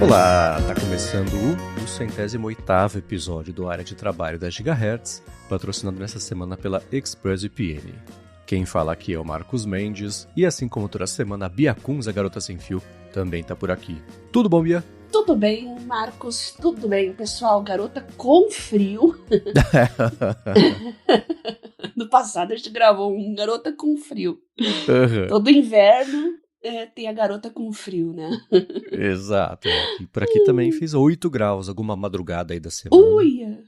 Olá, tá começando o 108º episódio do Área de Trabalho da Gigahertz, patrocinado nessa semana pela ExpressVPN. Quem fala aqui é o Marcos Mendes, e assim como toda semana, a Bia Kunz, a garota sem fio, também tá por aqui. Tudo bom, Bia? Tudo bem, Marcos, tudo bem, pessoal, garota com frio. No passado a gente gravou um Garota com Frio. Todo inverno tem a garota com frio, né? Exato. E por aqui também fez 8 graus, alguma madrugada aí da semana. Uia!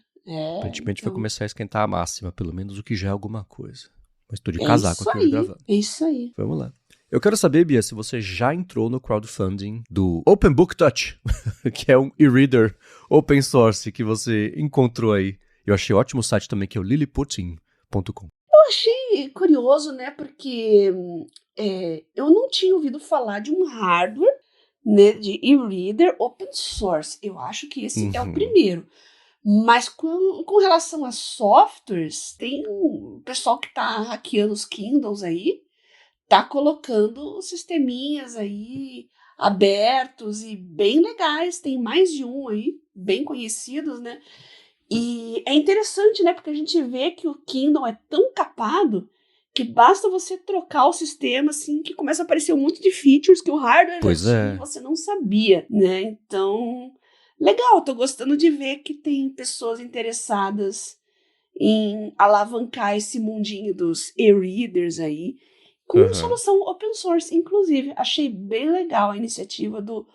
Aparentemente vai começar a esquentar a máxima, pelo menos o que já é alguma coisa. Mas tô de É casaco isso aqui hoje aí, gravando. é isso aí. Vamos lá. Eu quero saber, Bia, se você já entrou no crowdfunding do Open Book Touch, que é um e-reader open source que você encontrou aí. Eu achei ótimo o site também, que é o liliputin.com. Eu achei curioso, né, porque eu não tinha ouvido falar de um hardware, né, de e-reader open source. Eu acho que esse é o primeiro. Mas com relação a softwares, tem um pessoal que tá hackeando os Kindles aí, tá colocando sisteminhas aí abertos e bem legais. Tem mais de um aí, bem conhecidos, né? E é interessante, né? Porque a gente vê que o Kindle é tão capado que basta você trocar o sistema, assim, que começa a aparecer um monte de features que o hardware já tinha e você não sabia, né? Então, legal, tô gostando de ver que tem pessoas interessadas em alavancar esse mundinho dos e-readers aí, com solução open source, inclusive. Achei bem legal a iniciativa do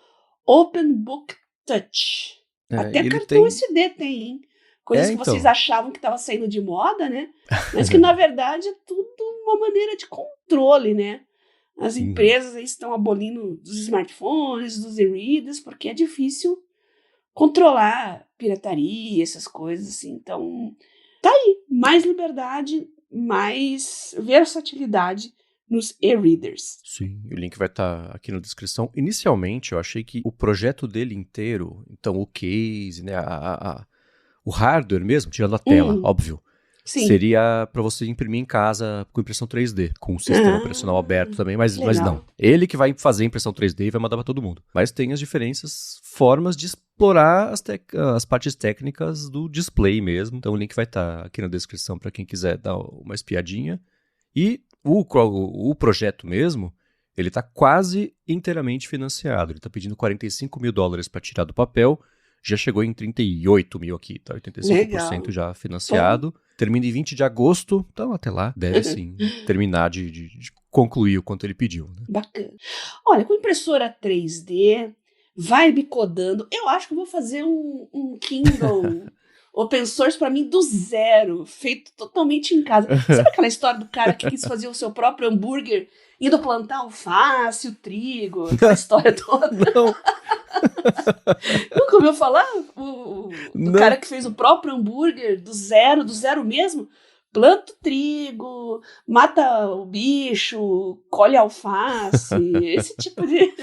Open Book Touch. Até cartão SD tem, hein? Coisas que vocês achavam que estava saindo de moda, né? Mas que, na verdade, é tudo uma maneira de controle, né? As empresas aí estão abolindo dos smartphones, dos e-readers, porque é difícil controlar pirataria, essas coisas assim. Então, tá aí. Mais liberdade, mais versatilidade nos e-readers. Sim, o link vai estar aqui na descrição. Inicialmente, eu achei que o projeto dele inteiro, então o case, né, o hardware mesmo, tirando a tela, óbvio, Sim. seria para você imprimir em casa com impressão 3D, com o sistema operacional aberto também, mas não. Ele que vai fazer a impressão 3D e vai mandar para todo mundo. Mas tem as diferentes formas de explorar as partes técnicas do display mesmo. Então o link vai estar aqui na descrição para quem quiser dar uma espiadinha. E o projeto mesmo, ele está quase inteiramente financiado. Ele está pedindo $45 mil para tirar do papel. Já chegou em 38 mil aqui, tá? 85% Legal. Já financiado. Termina em 20 de agosto, então até lá deve sim terminar de concluir o quanto ele pediu. Né? Bacana. Olha, com impressora 3D, vai bicodando. Eu acho que eu vou fazer um Kindle open source para mim do zero, feito totalmente em casa. Sabe aquela história do cara que quis fazer o seu próprio hambúrguer, indo plantar alface, o trigo, aquela história toda? Não. Nunca ouviu falar? Do cara que fez o próprio hambúrguer do zero mesmo? Planta o trigo, mata o bicho, colhe alface, esse tipo de...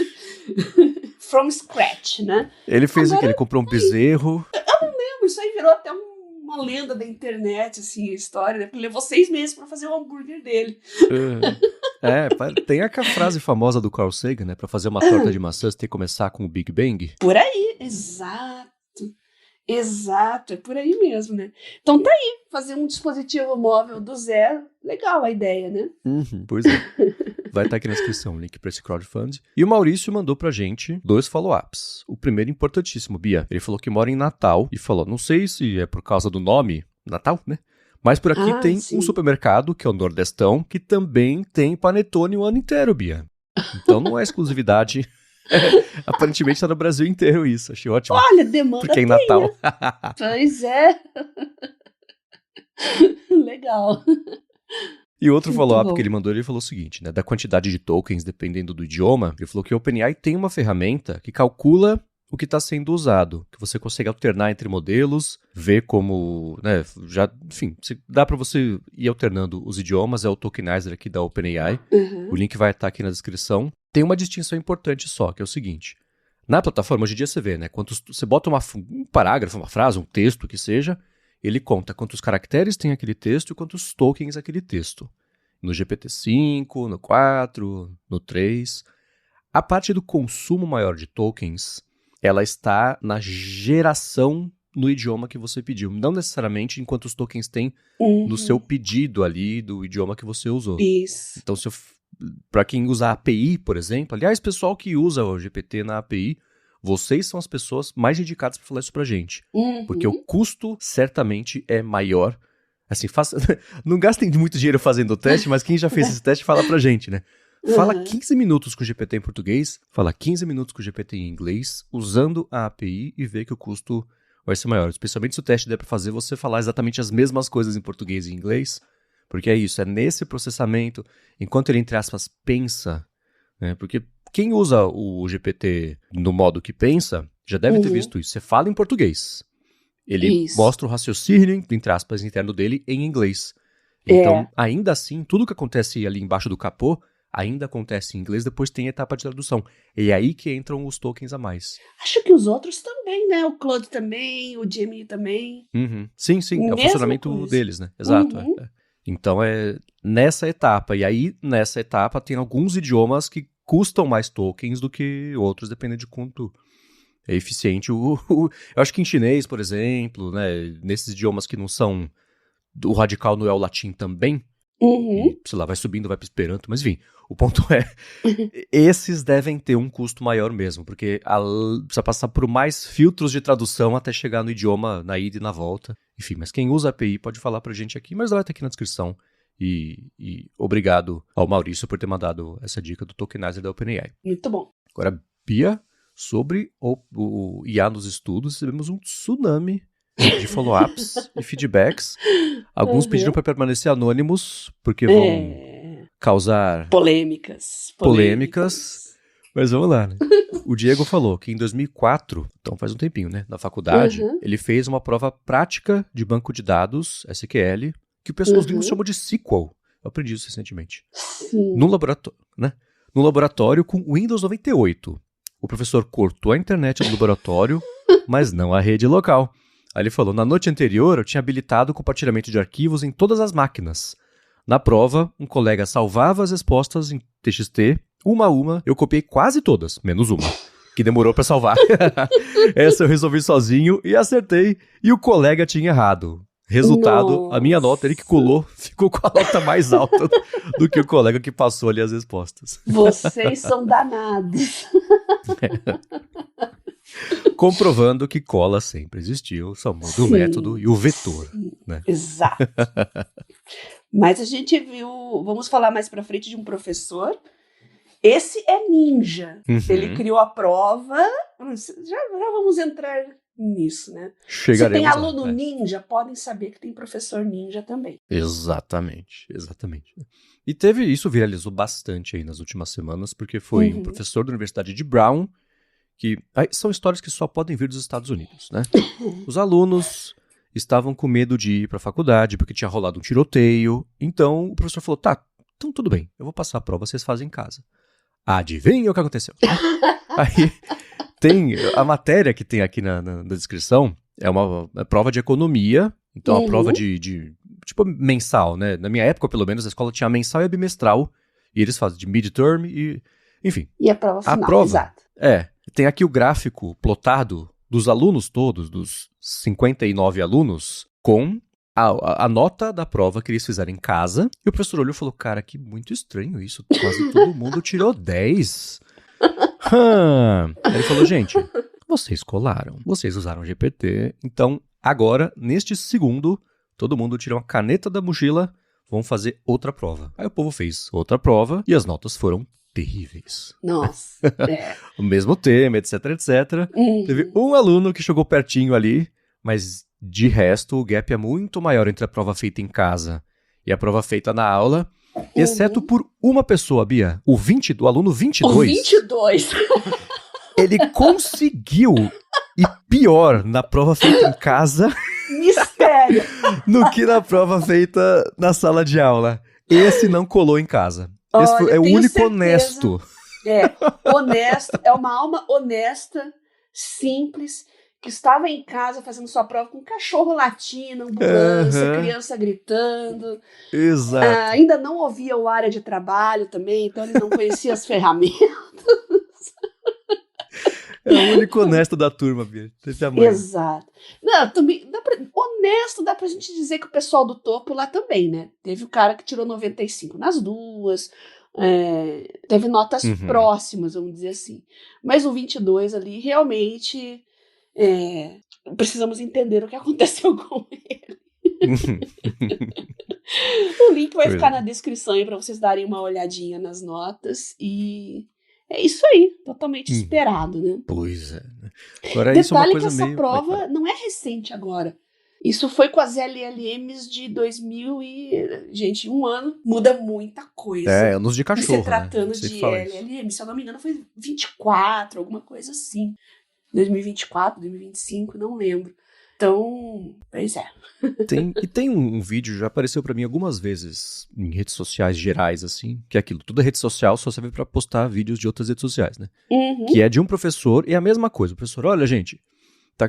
From scratch, né? Ele fez o quê? Ele comprou um bezerro. Eu não lembro, isso aí virou até uma lenda da internet, assim, a história, né? Porque levou 6 meses pra fazer o hambúrguer dele. Tem a frase famosa do Carl Sagan, né? Pra fazer uma torta de maçã, você tem que começar com o Big Bang. Por aí, exato, é por aí mesmo, né? Então tá aí, fazer um dispositivo móvel do zero, legal a ideia, né? Pois é. Vai estar aqui na descrição o link para esse crowdfunding. E o Maurício mandou pra gente 2 follow-ups. O primeiro importantíssimo, Bia. Ele falou que mora em Natal e falou, não sei se é por causa do nome, Natal, né? Mas por aqui tem um supermercado, que é o Nordestão, que também tem panetone o ano inteiro, Bia. Então não é exclusividade... Aparentemente tá no Brasil inteiro isso, achei ótimo. Olha, demanda porque é em Natal. Pois é. Legal. E outro follow-up que ele mandou, ele falou o seguinte, né, da quantidade de tokens dependendo do idioma, ele falou que o OpenAI tem uma ferramenta que calcula o que está sendo usado, que você consegue alternar entre modelos, ver como, né, já, enfim, dá para você ir alternando os idiomas, é o tokenizer aqui da OpenAI, o link vai estar aqui na descrição. Tem uma distinção importante só, que é o seguinte, na plataforma, hoje em dia você vê, né, quantos, você bota um parágrafo, uma frase, um texto que seja, ele conta quantos caracteres tem aquele texto e quantos tokens aquele texto. No GPT-5, no 4, no 3. A parte do consumo maior de tokens ela está na geração no idioma que você pediu. Não necessariamente enquanto os tokens têm no seu pedido ali do idioma que você usou. Isso. Então, para quem usa a API, por exemplo, aliás, pessoal que usa o GPT na API, vocês são as pessoas mais indicadas para falar isso pra gente. Porque o custo certamente é maior. Assim, não gastem muito dinheiro fazendo o teste, mas quem já fez esse teste fala pra gente, né? Fala 15 minutos com o GPT em português, fala 15 minutos com o GPT em inglês, usando a API e vê que o custo vai ser maior. Especialmente se o teste der pra fazer você falar exatamente as mesmas coisas em português e em inglês. Porque é isso, é nesse processamento, enquanto ele, entre aspas, pensa, né? Porque quem usa o GPT no modo que pensa, já deve ter visto isso. Você fala em português. Ele mostra o raciocínio, entre aspas, interno dele em inglês. Então, ainda assim, tudo que acontece ali embaixo do capô, ainda acontece em inglês, depois tem a etapa de tradução. E é aí que entram os tokens a mais. Acho que os outros também, né? O Claude também, o Gemini também. Sim, é o funcionamento deles, né? Exato. Então, é nessa etapa. E aí, nessa etapa, tem alguns idiomas que custam mais tokens do que outros, dependendo de quanto é eficiente. Eu acho que em chinês, por exemplo, né, nesses idiomas que não são... O radical não é o latim também. E, sei lá, vai subindo, vai para Esperanto. Mas, enfim, o ponto é... esses devem ter um custo maior mesmo, porque precisa passar por mais filtros de tradução até chegar no idioma, na ida e na volta. Enfim, mas quem usa a API pode falar pra gente aqui, mas vai estar aqui na descrição. E obrigado ao Maurício por ter mandado essa dica do tokenizer da OpenAI. Muito bom. Agora, Bia, sobre o IA nos estudos, recebemos um tsunami de follow-ups e feedbacks. Alguns pediram para permanecer anônimos, porque vão causar polêmicas. Mas vamos lá, né? O Diego falou que em 2004, então faz um tempinho, né? Na faculdade, ele fez uma prova prática de banco de dados, SQL, que o pessoal dos gringos chamam de SQL. Eu aprendi isso recentemente. Sim. No laboratório, né? No laboratório com Windows 98. O professor cortou a internet do laboratório, mas não a rede local. Aí ele falou, na noite anterior eu tinha habilitado o compartilhamento de arquivos em todas as máquinas. Na prova, um colega salvava as respostas em TXT, uma a uma, eu copiei quase todas, menos uma, que demorou pra salvar. Essa eu resolvi sozinho e acertei, e o colega tinha errado. Resultado, a minha nota, ele que colou, ficou com a nota mais alta do que o colega que passou ali as respostas. Vocês são danados. Comprovando que cola sempre existiu, só muda o método e o vetor. Né? Exato. Mas a gente viu, vamos falar mais pra frente de um professor. Esse é ninja. Ele criou a prova. Já vamos entrar nisso, né? Chegaremos. Se tem aluno ninja, podem saber que tem professor ninja também. Exatamente. E isso viralizou bastante aí nas últimas semanas, porque foi um professor da Universidade de Brown, que são histórias que só podem vir dos Estados Unidos, né? Os alunos estavam com medo de ir para a faculdade, porque tinha rolado um tiroteio, então o professor falou, tá, então tudo bem, eu vou passar a prova, vocês fazem em casa. Adivinha o que aconteceu? Aí tem a matéria que tem aqui na descrição, é uma prova de economia, então a prova de tipo mensal, né? Na minha época, pelo menos, a escola tinha mensal e bimestral, e eles fazem de midterm e, enfim. E a prova final, exato. Tem aqui o gráfico plotado dos alunos todos, dos 59 alunos, com a nota da prova que eles fizeram em casa. E o professor olhou e falou, cara, que muito estranho isso, quase todo mundo tirou 10. Aí ele falou, gente, vocês colaram, vocês usaram GPT, então agora, neste segundo, todo mundo tira uma caneta da mochila, vão fazer outra prova. Aí o povo fez outra prova e as notas foram terríveis. Nossa. O mesmo tema, etc. Teve um aluno que chegou pertinho ali, mas de resto o gap é muito maior entre a prova feita em casa e a prova feita na aula, exceto por uma pessoa, Bia. O aluno 22. O 22. Ele conseguiu ir pior na prova feita em casa. Mistério. No que na prova feita na sala de aula. Esse não colou em casa. Esse é o único certeza, honesto. Honesto. É uma alma honesta, simples, que estava em casa fazendo sua prova com um cachorro latindo, ambulância, criança gritando. Exato. Ainda não ouvia o área de trabalho também, então ele não conhecia as ferramentas. o único honesto da turma, Bia. Teve a mãe. Exato. Não, também, honesto, dá pra gente dizer que o pessoal do topo lá também, né? Teve o cara que tirou 95 nas duas, teve notas próximas, vamos dizer assim. Mas o 22 ali, realmente, precisamos entender o que aconteceu com ele. O link vai ficar na descrição aí pra vocês darem uma olhadinha nas notas e é isso aí, totalmente esperado, né? Pois é. Agora, Detalhe isso é uma coisa que essa prova não é recente agora. Isso foi com as LLMs de 2000 e... Gente, um ano muda muita coisa. Anos de cachorro, se tratando de LLM. Se eu não me engano, foi 24, alguma coisa assim. 2024, 2025, não lembro. Então, pois é. Tem um vídeo, já apareceu pra mim algumas vezes em redes sociais gerais, assim, que é aquilo, toda rede social só serve pra postar vídeos de outras redes sociais, né? Que é de um professor, e é a mesma coisa. O professor, olha, gente,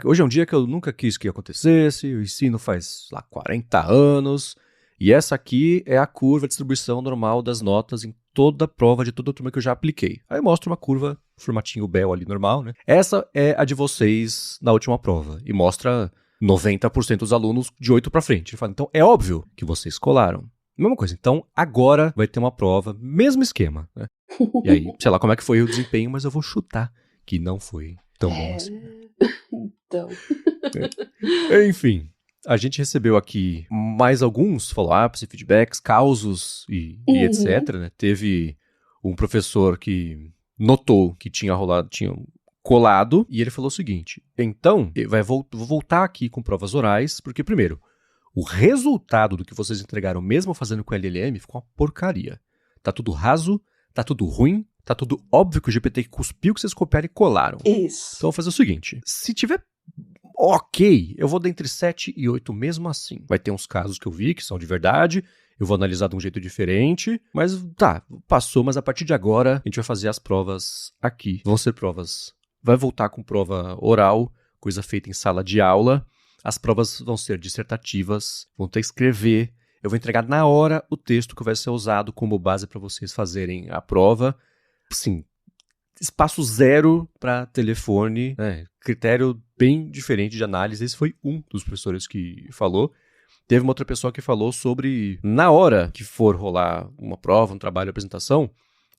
hoje é um dia que eu nunca quis que acontecesse, eu ensino faz, lá, 40 anos, e essa aqui é a curva de distribuição normal das notas em toda a prova de toda a turma que eu já apliquei. Aí mostra uma curva, formatinho Bell ali normal, né? Essa é a de vocês na última prova, e mostra 90% dos alunos de 8 pra frente. Ele fala, então é óbvio que vocês colaram. Mesma coisa, então agora vai ter uma prova, mesmo esquema, né? E aí, sei lá como é que foi o desempenho, mas eu vou chutar que não foi tão bom assim. Então. Enfim, a gente recebeu aqui mais alguns follow-ups e feedbacks, causos e etc, né? Teve um professor que notou que tinha colado, e ele falou o seguinte, então, vou voltar aqui com provas orais, porque primeiro, o resultado do que vocês entregaram mesmo fazendo com LLM ficou uma porcaria. Tá tudo raso, tá tudo ruim, tá tudo óbvio que o GPT cuspiu que vocês copiaram e colaram. Isso. Então eu vou fazer o seguinte, se tiver ok, eu vou dar entre 7 e 8 mesmo assim. Vai ter uns casos que eu vi que são de verdade, eu vou analisar de um jeito diferente, mas tá, passou, mas a partir de agora a gente vai fazer as provas aqui. Vão ser provas, vai voltar com prova oral, coisa feita em sala de aula. As provas vão ser dissertativas, vão ter que escrever. Eu vou entregar na hora o texto que vai ser usado como base para vocês fazerem a prova. Sim, espaço zero para telefone, né? Critério bem diferente de análise. Esse foi um dos professores que falou. Teve uma outra pessoa que falou sobre, na hora que for rolar uma prova, um trabalho, apresentação,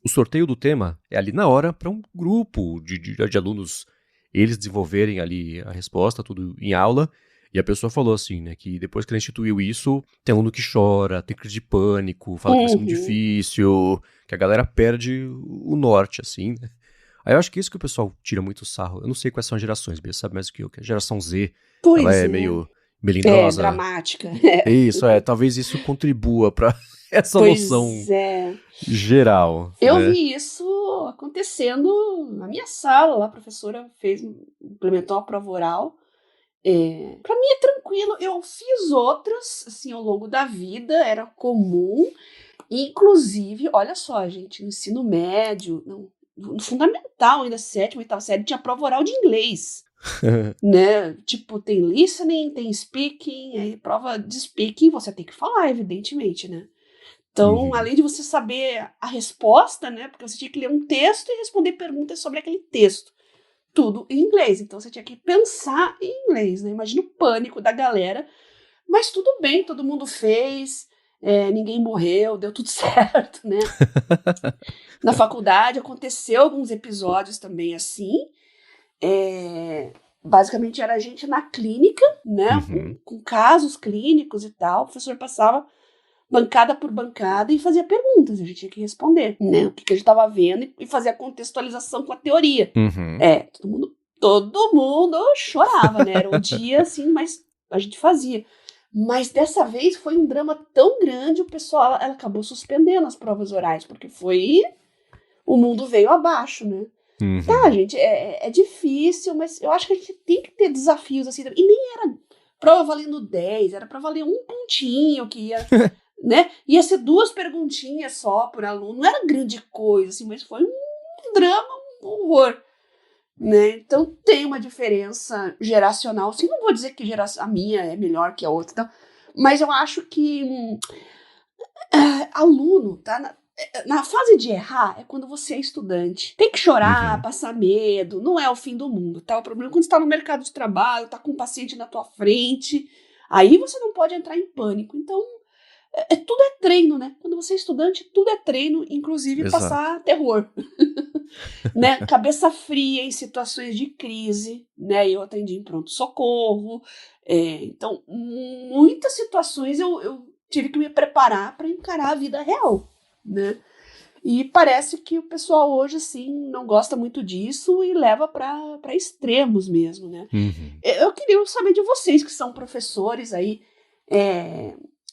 o sorteio do tema é ali na hora para um grupo de alunos, eles desenvolverem ali a resposta, tudo em aula. E a pessoa falou assim, né, que depois que ela instituiu isso, tem aluno que chora, tem crise de pânico, fala que vai ser muito difícil, que a galera perde o norte, assim, né. Aí eu acho que isso que o pessoal tira muito sarro. Eu não sei quais são as gerações, Bia, sabe mais do que eu, que a geração Z, pois ela é meio melindrosa. Dramática. Isso, talvez isso contribua pra essa noção geral. Eu vi isso acontecendo na minha sala, lá a professora implementou a prova oral. Pra mim é tranquilo, eu fiz outras, assim, ao longo da vida, era comum, inclusive, olha só, gente, no ensino médio, no fundamental, ainda 7ª, 8ª série, tinha prova oral de inglês, né, tipo, tem listening, tem speaking, aí prova de speaking você tem que falar, evidentemente, né, então, além de você saber a resposta, né, porque você tinha que ler um texto e responder perguntas sobre aquele texto, tudo em inglês, então você tinha que pensar em inglês, né? Imagina o pânico da galera, mas tudo bem, todo mundo fez, ninguém morreu, deu tudo certo, né? Na faculdade aconteceu alguns episódios também assim, basicamente era a gente na clínica, né? Com casos clínicos e tal, o professor passava bancada por bancada e fazia perguntas, a gente tinha que responder, né? O que a gente estava vendo e fazer a contextualização com a teoria. Todo mundo chorava, né? Era um dia assim, mas a gente fazia. Mas dessa vez foi um drama tão grande, o pessoal ela acabou suspendendo as provas orais, porque o mundo veio abaixo, né? Tá, gente, é difícil, mas eu acho que a gente tem que ter desafios assim. E nem era prova valendo 10, era para valer um pontinho que ia... né? Ia ser 2 perguntinhas só por aluno, não era grande coisa, assim, mas foi um drama, um horror, né? Então tem uma diferença geracional, assim, não vou dizer que a minha é melhor que a outra, tá? Mas eu acho que aluno, tá? Na fase de errar é quando você é estudante. Tem que chorar, passar medo, não é o fim do mundo, tá? O problema é quando você tá no mercado de trabalho, tá com um paciente na tua frente, aí você não pode entrar em pânico. Então, tudo é treino, né? Quando você é estudante, tudo é treino, inclusive passar terror. Né? Cabeça fria em situações de crise, né? Eu atendi em pronto-socorro. Então, muitas situações eu tive que me preparar para encarar a vida real, né? E parece que o pessoal hoje, assim, não gosta muito disso e leva para extremos mesmo, né? Eu queria saber de vocês que são professores aí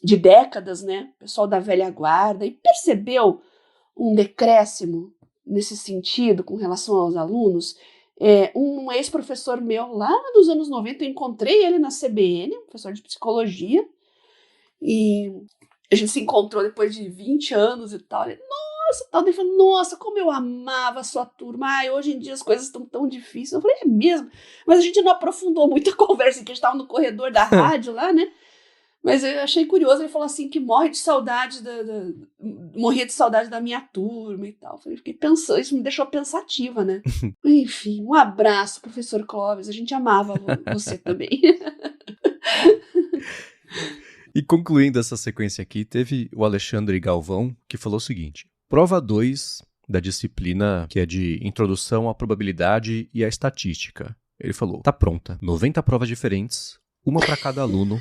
de décadas, né? Pessoal da velha guarda, e percebeu um decréscimo nesse sentido com relação aos alunos? Um ex-professor meu lá dos anos 90, eu encontrei ele na CBN, professor de psicologia, e a gente se encontrou depois de 20 anos e tal. Ele, ele falou, nossa, como eu amava a sua turma. Hoje em dia as coisas estão tão difíceis. Eu falei, é mesmo? Mas a gente não aprofundou muito a conversa, que a gente estava no corredor da rádio lá, né? Mas eu achei curioso, ele falou assim que morria de saudade da minha turma e tal. Eu falei, fiquei pensando, isso me deixou pensativa, né? Enfim, um abraço, professor Clóvis, a gente amava você também. E concluindo essa sequência aqui, teve o Alexandre Galvão, que falou o seguinte: prova 2 da disciplina que é de Introdução à Probabilidade e à Estatística. Ele falou, tá pronta, 90 provas diferentes, uma para cada aluno.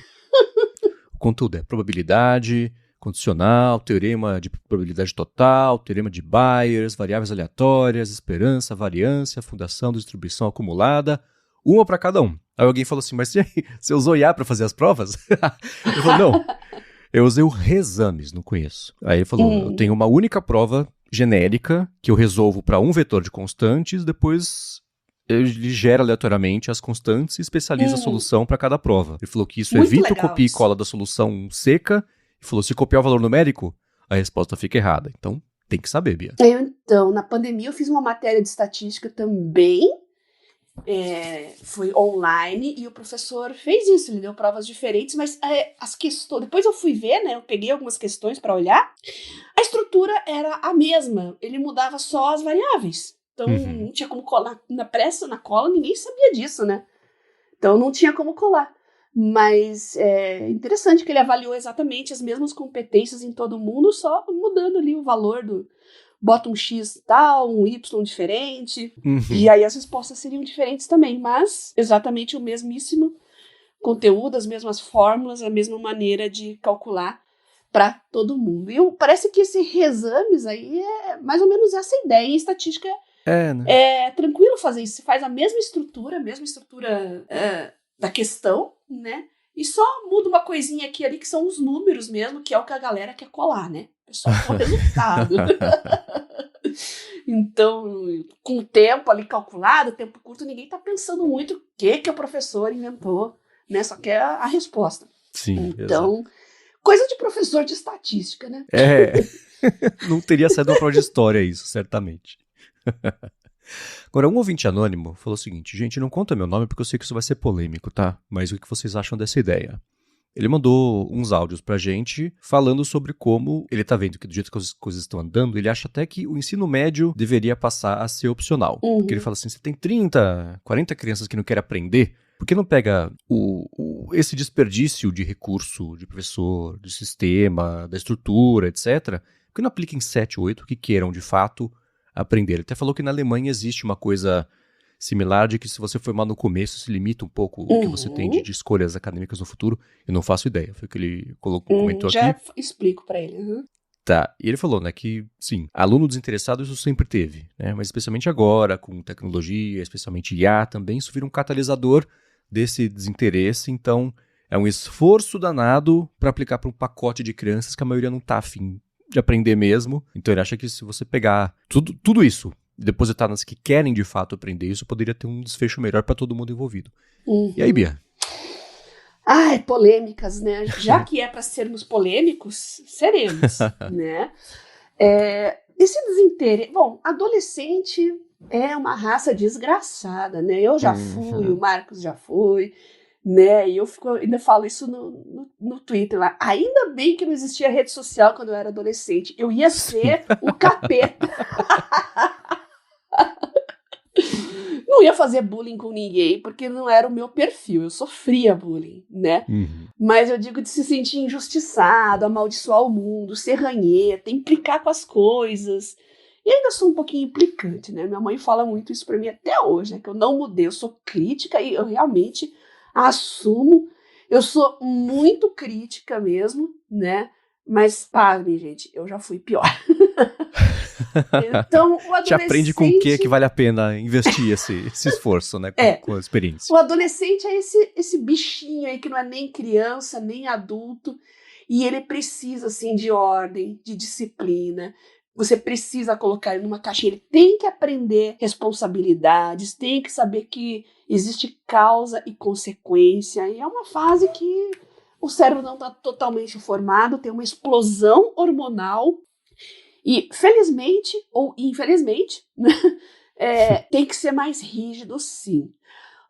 O conteúdo é probabilidade, condicional, teorema de probabilidade total, teorema de Bayes, variáveis aleatórias, esperança, variância, fundação, distribuição acumulada, uma para cada um. Aí alguém falou assim, mas você usou IA para fazer as provas? Ele falou, não, eu usei o Resames, não conheço. Aí ele falou, eu tenho uma única prova genérica que eu resolvo para um vetor de constantes, depois ele gera aleatoriamente as constantes e especializa a solução para cada prova. Ele falou que isso Muito evita o legal copia e isso. cola da solução seca. Ele falou, se copiar o valor numérico, a resposta fica errada. Então, tem que saber, Bia. Então, na pandemia eu fiz uma matéria de estatística também, foi online, e o professor fez isso, ele deu provas diferentes, mas as questões, depois eu fui ver, né, eu peguei algumas questões para olhar, a estrutura era a mesma, ele mudava só as variáveis. Então, não tinha como colar na pressa, na cola, ninguém sabia disso, né? Então, não tinha como colar. Mas é interessante que ele avaliou exatamente as mesmas competências em todo mundo, só mudando ali o valor do... Bota um X tal, um Y diferente, e aí as respostas seriam diferentes também, mas exatamente o mesmíssimo conteúdo, as mesmas fórmulas, a mesma maneira de calcular para todo mundo. E parece que esse Resames aí é mais ou menos essa ideia. Em estatística é tranquilo fazer isso. Você faz a mesma estrutura da questão, né? E só muda uma coisinha aqui ali, que são os números mesmo, que é o que a galera quer colar, né? É só o resultado. Então, com o tempo ali calculado, tempo curto, ninguém tá pensando muito o que o professor inventou, né? Só quer a resposta. Sim, então, coisa de professor de estatística, né? Não teria saído uma prova de história isso, certamente. Agora, um ouvinte anônimo falou o seguinte, gente, não conta meu nome porque eu sei que isso vai ser polêmico, tá? Mas o que vocês acham dessa ideia? Ele mandou uns áudios pra gente falando sobre como ele tá vendo que do jeito que as coisas estão andando, ele acha até que o ensino médio deveria passar a ser opcional. Porque ele fala assim, você tem 30, 40 crianças que não querem aprender, por que não pega esse desperdício de recurso, de professor, de sistema, da estrutura, etc., por que não aplica em 7 ou 8 que queiram, de fato, aprender? Ele até falou que na Alemanha existe uma coisa similar de que se você formar no começo, se limita um pouco o que você tem de escolhas acadêmicas no futuro. Eu não faço ideia, foi o que ele comentou já aqui. Já explico pra ele. Tá, e ele falou, né, que sim, aluno desinteressado isso sempre teve, né, mas especialmente agora, com tecnologia, especialmente IA também, isso vira um catalisador desse desinteresse, então é um esforço danado para aplicar para um pacote de crianças que a maioria não tá afim de aprender mesmo. Então ele acha que se você pegar tudo isso e depositar nas que querem de fato aprender isso, poderia ter um desfecho melhor para todo mundo envolvido. E aí, Bia? Polêmicas, né? Já que é para sermos polêmicos, seremos, né? Esse desinteresse... Bom, adolescente é uma raça desgraçada, né? Eu já fui, o Marcos já foi, né? E eu ainda falo isso no Twitter lá. Ainda bem que não existia rede social quando eu era adolescente. Eu ia ser o capeta. Não ia fazer bullying com ninguém, porque não era o meu perfil. Eu sofria bullying, né? Uhum. Mas eu digo de se sentir injustiçado, amaldiçoar o mundo, ser ranheta, implicar com as coisas. E ainda sou um pouquinho implicante, né? Minha mãe fala muito isso pra mim até hoje, né? Que eu não mudei, eu sou crítica e eu realmente assumo. Eu sou muito crítica mesmo, né? Mas, pasmem, gente, eu já fui pior. Então, o Te aprende com o adolescente... que vale a pena investir esse esforço, né? Com a experiência. O adolescente é esse bichinho aí que não é nem criança, nem adulto, e ele precisa, assim, de ordem, de disciplina. Você precisa colocar ele numa caixinha. Ele tem que aprender responsabilidades, tem que saber que existe causa e consequência. E é uma fase que o cérebro não está totalmente formado, tem uma explosão hormonal. E, felizmente ou infelizmente, né, tem que ser mais rígido, sim.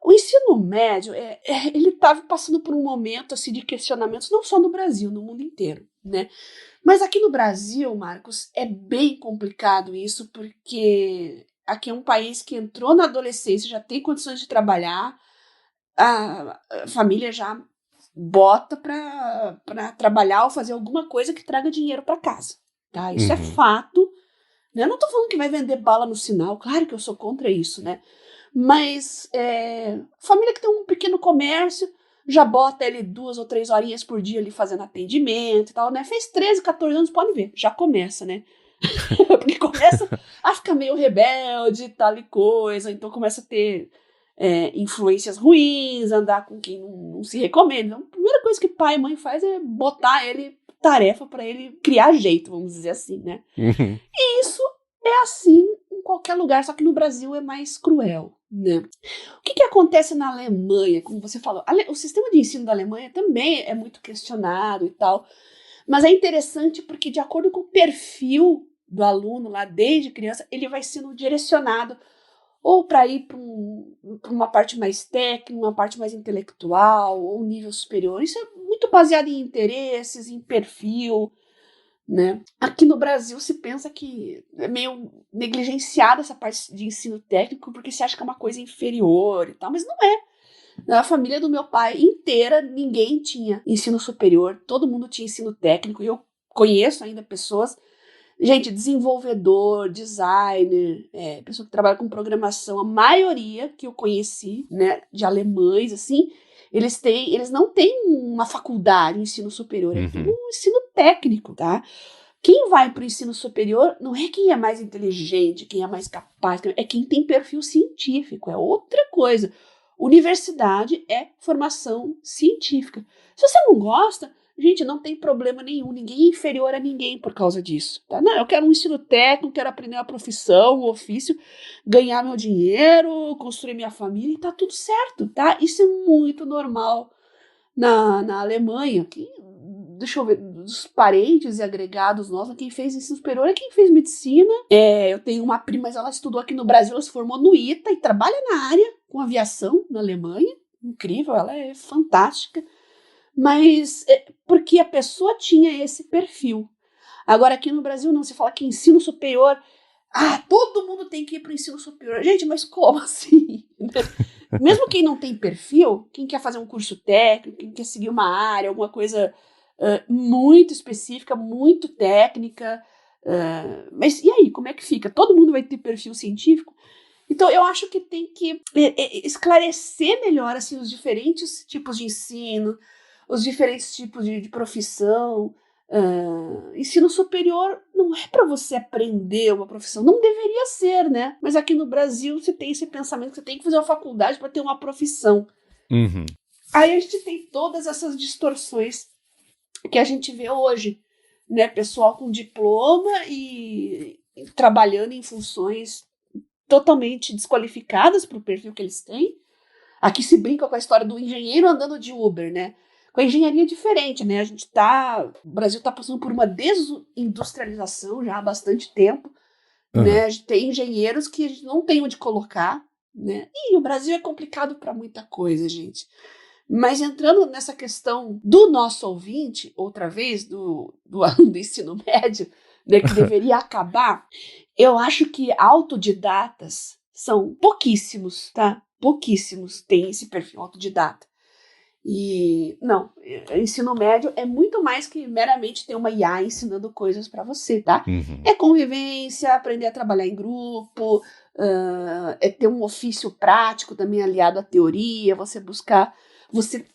O ensino médio, ele estava passando por um momento assim, de questionamentos, não só no Brasil, no mundo inteiro, né? Mas aqui no Brasil, Marcos, é bem complicado isso, porque aqui é um país que entrou na adolescência, já tem condições de trabalhar, a família já bota para trabalhar ou fazer alguma coisa que traga dinheiro para casa, tá? Isso é fato, né? Eu não estou falando que vai vender bala no sinal, claro que eu sou contra isso, né? Mas família que tem um pequeno comércio já bota ele 2 ou 3 horinhas por dia ali fazendo atendimento e tal, né? Fez 13, 14 anos, pode ver, já começa, né? Porque começa a ficar meio rebelde e tal e coisa, então começa a ter influências ruins, andar com quem não se recomenda. Então, a primeira coisa que pai e mãe faz é botar ele, tarefa para ele criar jeito, vamos dizer assim, né? Uhum. E isso é assim em qualquer lugar, só que no Brasil é mais cruel, né? O que acontece na Alemanha, como você falou? O sistema de ensino da Alemanha também é muito questionado e tal, mas é interessante porque, de acordo com o perfil do aluno lá desde criança, ele vai sendo direcionado ou para ir para uma parte mais técnica, uma parte mais intelectual, ou um nível superior. Isso é muito baseado em interesses, em perfil, né? Aqui no Brasil se pensa que é meio negligenciada essa parte de ensino técnico porque se acha que é uma coisa inferior e tal, mas não é. Na família do meu pai inteira, ninguém tinha ensino superior, todo mundo tinha ensino técnico, e eu conheço ainda pessoas, gente, desenvolvedor, designer, pessoa que trabalha com programação, a maioria que eu conheci, né, de alemães, assim, eles não têm uma faculdade, um ensino superior, é tudo um ensino técnico, tá? Quem vai para o ensino superior não é quem é mais inteligente, quem é mais capaz, é quem tem perfil científico, é outra coisa. Universidade é formação científica. Se você não gosta, gente, não tem problema nenhum, ninguém é inferior a ninguém por causa disso, tá? Não, eu quero um ensino técnico, quero aprender uma profissão, um ofício, ganhar meu dinheiro, construir minha família e tá tudo certo, tá? Isso é muito normal na Alemanha, que, deixa eu ver, dos parentes e agregados nossos, quem fez ensino superior é quem fez medicina. Eu tenho uma prima, mas ela estudou aqui no Brasil, ela se formou no ITA e trabalha na área com aviação na Alemanha. Incrível, ela é fantástica. Mas porque a pessoa tinha esse perfil. Agora aqui no Brasil não, se fala que ensino superior, todo mundo tem que ir para o ensino superior. Gente, mas como assim? Mesmo quem não tem perfil, quem quer fazer um curso técnico, quem quer seguir uma área, alguma coisa muito específica, muito técnica, mas e aí, como é que fica? Todo mundo vai ter perfil científico? Então, eu acho que tem que esclarecer melhor assim, os diferentes tipos de ensino, os diferentes tipos de profissão. Ensino superior não é para você aprender uma profissão, não deveria ser, né? Mas aqui no Brasil você tem esse pensamento que você tem que fazer uma faculdade para ter uma profissão. Uhum. Aí a gente tem todas essas distorções que a gente vê hoje, né? Pessoal com diploma e trabalhando em funções totalmente desqualificadas para o perfil que eles têm. Aqui se brinca com a história do engenheiro andando de Uber, né? Com a engenharia é diferente, né? O Brasil está passando por uma desindustrialização já há bastante tempo, né? A gente tem engenheiros que a gente não tem onde colocar, né? E o Brasil é complicado para muita coisa, gente. Mas entrando nessa questão do nosso ouvinte, outra vez, do aluno do ensino médio, né, que deveria acabar, eu acho que autodidatas são pouquíssimos, tá? Pouquíssimos têm esse perfil autodidata. E, não, ensino médio é muito mais que meramente ter uma IA ensinando coisas para você, tá? É convivência, aprender a trabalhar em grupo, é ter um ofício prático também aliado à teoria, você buscar, você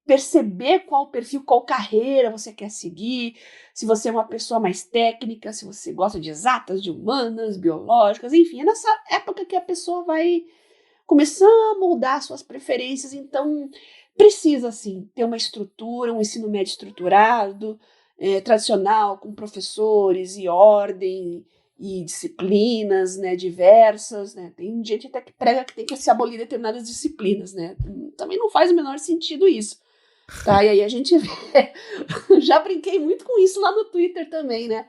perceber qual perfil, qual carreira você quer seguir, se você é uma pessoa mais técnica, se você gosta de exatas, de humanas, biológicas, enfim, é nessa época que a pessoa vai começar a moldar suas preferências, então precisa, sim, ter uma estrutura, um ensino médio estruturado, tradicional, com professores e ordem e disciplinas, né, diversas, né? Tem gente até que prega que tem que se abolir determinadas disciplinas, né? Também não faz o menor sentido isso, tá? E aí a gente vê, já brinquei muito com isso lá no Twitter também, né?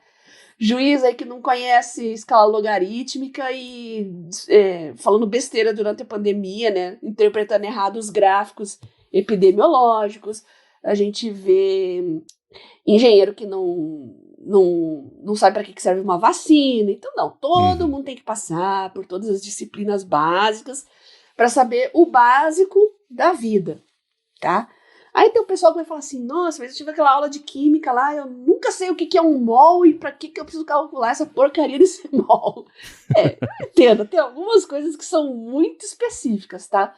Juiz aí que não conhece escala logarítmica e falando besteira durante a pandemia, né? Interpretando errado os gráficos epidemiológicos. A gente vê engenheiro que não sabe para que serve uma vacina. Então, não, todo mundo tem que passar por todas as disciplinas básicas para saber o básico da vida, tá? Aí tem o pessoal que vai falar assim, nossa, mas eu tive aquela aula de química lá, eu nunca sei o que é um mol e pra que eu preciso calcular essa porcaria desse mol. Eu entendo, tem algumas coisas que são muito específicas, tá?